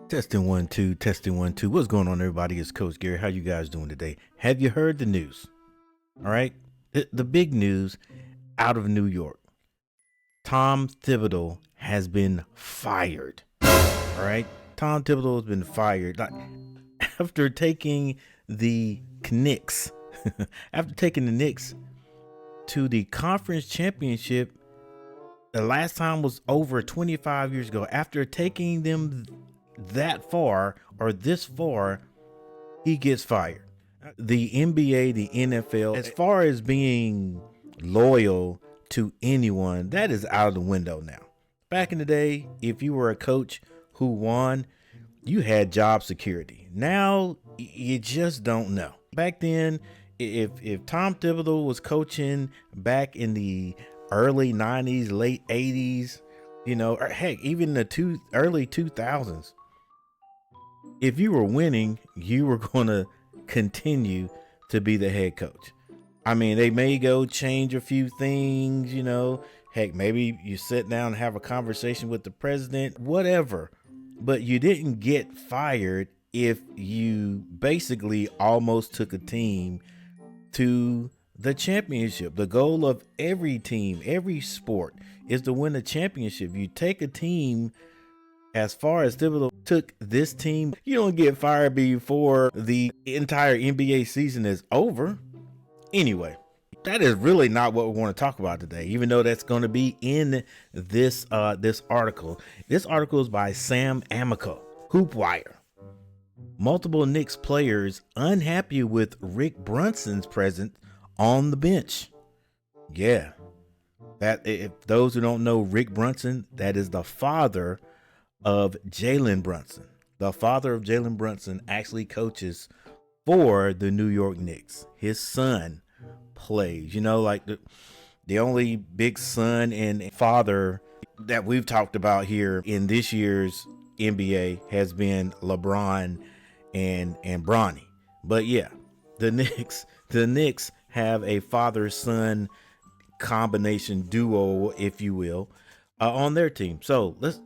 Testing 1 2, testing 1 2. What's going on, everybody? It's Coach Gary. How you guys doing today? Have you heard the news? All right, the big news out of New York. Tom Thibodeau has been fired. All right, Tom Thibodeau has been fired. Like, after taking the Knicks, after taking the Knicks to the conference championship. The last time was over 25 years ago. After taking them that far or this far, he gets fired. The NBA, the NFL, as far as being loyal to anyone, that is out of the window now. Back in the day, if you were a coach who won, you had job security. Now you just don't know. Back then, if Tom Thibodeau was coaching back in the early 90s, late 80s, or heck, even the early 2000s, if you were winning, you were going to continue to be the head coach. I mean, they may go change a few things, heck, maybe you sit down and have a conversation with the president, whatever, but you didn't get fired if you basically almost took a team to the championship. The goal of every team, every sport, is to win a championship. You take a team, as far as Thibodeau took this team, you don't get fired before the entire NBA season is over. Anyway, that is really not what we want to talk about today, even though that's going to be in this article. This article is by Sam Amico, Hoopwire. Multiple Knicks players unhappy with Rick Brunson's presence on the bench. Yeah, that, if those who don't know Rick Brunson, that is the father of Jalen Brunson. The father of Jalen Brunson actually coaches for the New York Knicks. His son plays, like the only big son and father that we've talked about here in this year's NBA has been LeBron and Bronny. But yeah, the Knicks have a father-son combination duo, if you will, on their team. So let's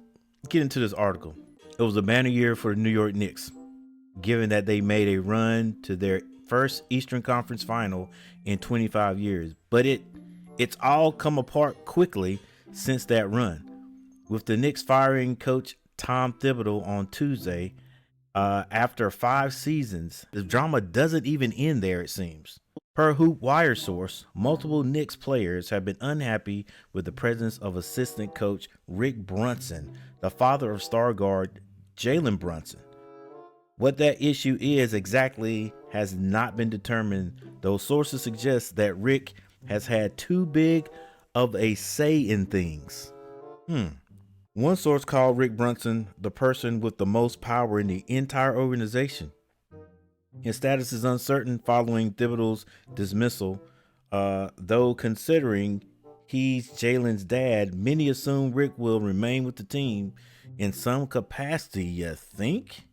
get into this article. It was a banner year for the New York Knicks, given that they made a run to their first Eastern Conference final in 25 years. But it's all come apart quickly since that run, with the Knicks firing coach Tom Thibodeau on Tuesday. After 5 seasons, the drama doesn't even end there, it seems. Per Hoop Wire source, multiple Knicks players have been unhappy with the presence of assistant coach Rick Brunson, the father of star guard Jalen Brunson. What that issue is exactly has not been determined, though sources suggest that Rick has had too big of a say in things. One source called Rick Brunson the person with the most power in the entire organization. His status is uncertain following Thibodeau's dismissal, though considering he's Jalen's dad, many assume Rick will remain with the team in some capacity. You think?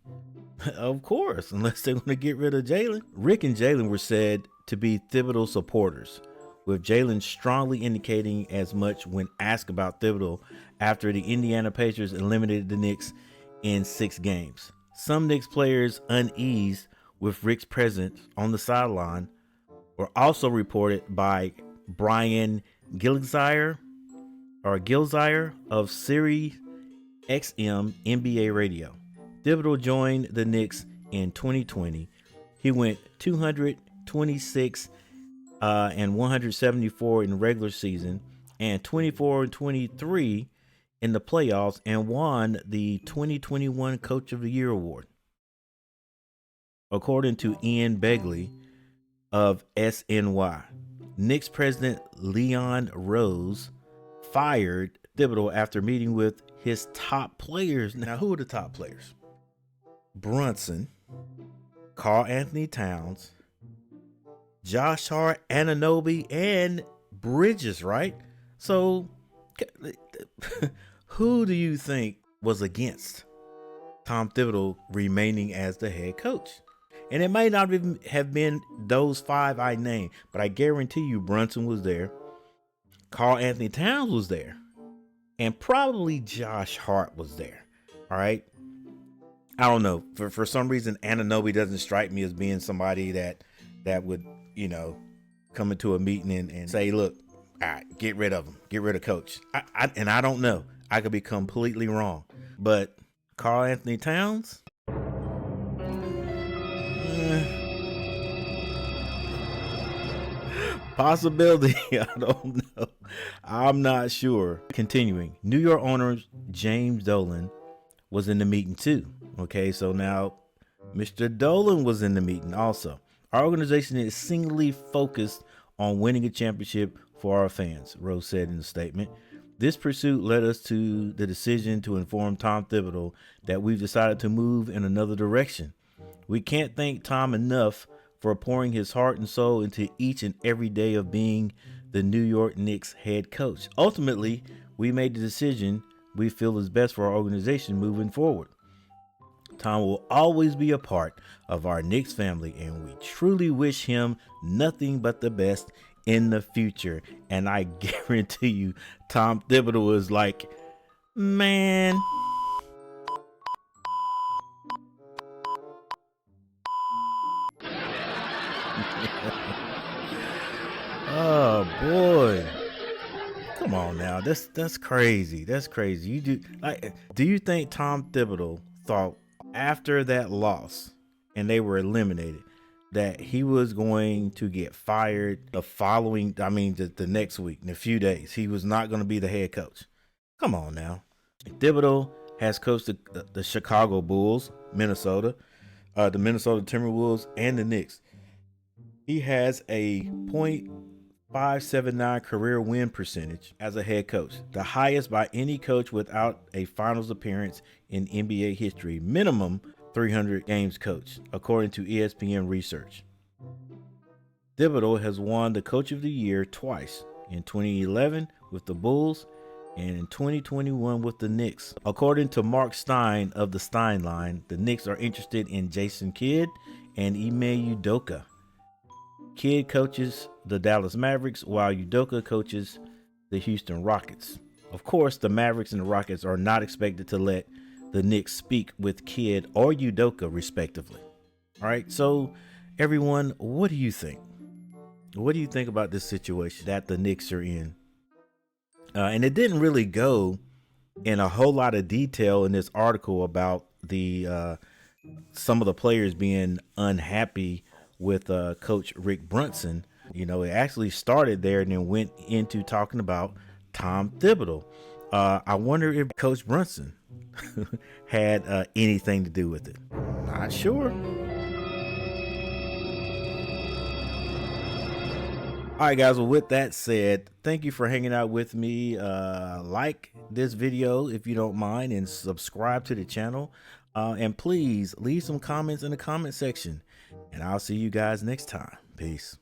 Of course, unless they're going to get rid of Jalen. Rick and Jalen were said to be Thibodeau supporters, with Jalen strongly indicating as much when asked about Thibodeau after the Indiana Pacers eliminated the Knicks in 6 games. Some Knicks players uneased with Rick's presence on the sideline were also reported by Brian Gilzire of Sirius XM NBA Radio. Thibodeau joined the Knicks in 2020. He went 226 and 174 in the regular season and 24 and 23 in the playoffs, and won the 2021 Coach of the Year award. According to Ian Begley of SNY, Knicks president Leon Rose fired Thibodeau after meeting with his top players. Now, who are the top players? Brunson, Karl Anthony Towns, Josh Hart, Anunoby, and Bridges, right? So who do you think was against Tom Thibodeau remaining as the head coach? And it might not even have been those 5 I named, but I guarantee you Brunson was there, Karl Anthony Towns was there, and probably Josh Hart was there. All right. I don't know. For some reason, Anunoby doesn't strike me as being somebody that would, come into a meeting and say, look, all right, get rid of him. Get rid of coach. And I don't know. I could be completely wrong. But Karl Anthony Towns? Possibility. I don't know. I'm not sure. Continuing. New York owner James Dolan was in the meeting too. Okay, so now Mr. Dolan was in the meeting also. Our organization is singly focused on winning a championship for our fans, Rose said in a statement. This pursuit led us to the decision to inform Tom Thibodeau that we've decided to move in another direction. We can't thank Tom enough for pouring his heart and soul into each and every day of being the New York Knicks head coach. Ultimately, we made the decision we feel is best for our organization moving forward. Tom will always be a part of our Knicks family, and we truly wish him nothing but the best in the future. And I guarantee you, Tom Thibodeau was like, man. Oh boy. Come on now. That's crazy. That's crazy. Do you think Tom Thibodeau thought after that loss and they were eliminated that he was going to get fired the next week, in a few days? He was not going to be the head coach. Come on now. Thibodeau has coached the Chicago Bulls, Minnesota, the Minnesota Timberwolves, and the Knicks. He has a .579 career win percentage as a head coach, the highest by any coach without a finals appearance in NBA history, minimum 300 games coached, according to ESPN research. Thibodeau has won the Coach of the Year twice, in 2011 with the Bulls and in 2021 with the Knicks. According to Mark Stein of the Stein Line, the Knicks are interested in Jason Kidd and Ime Udoka. Kidd coaches the Dallas Mavericks while Udoka coaches the Houston Rockets. Of course, the Mavericks and the Rockets are not expected to let the Knicks speak with Kidd or Udoka respectively. All right, so everyone, what do you think? What do you think about this situation that the Knicks are in? And it didn't really go in a whole lot of detail in this article about the some of the players being unhappy with Coach Rick Brunson. It actually started there and then went into talking about Tom Thibodeau. I wonder if Coach Brunson had anything to do with it. Not sure. All right, guys. Well, with that said, thank you for hanging out with me. Like this video if you don't mind, and subscribe to the channel. And please leave some comments in the comment section. And I'll see you guys next time. Peace.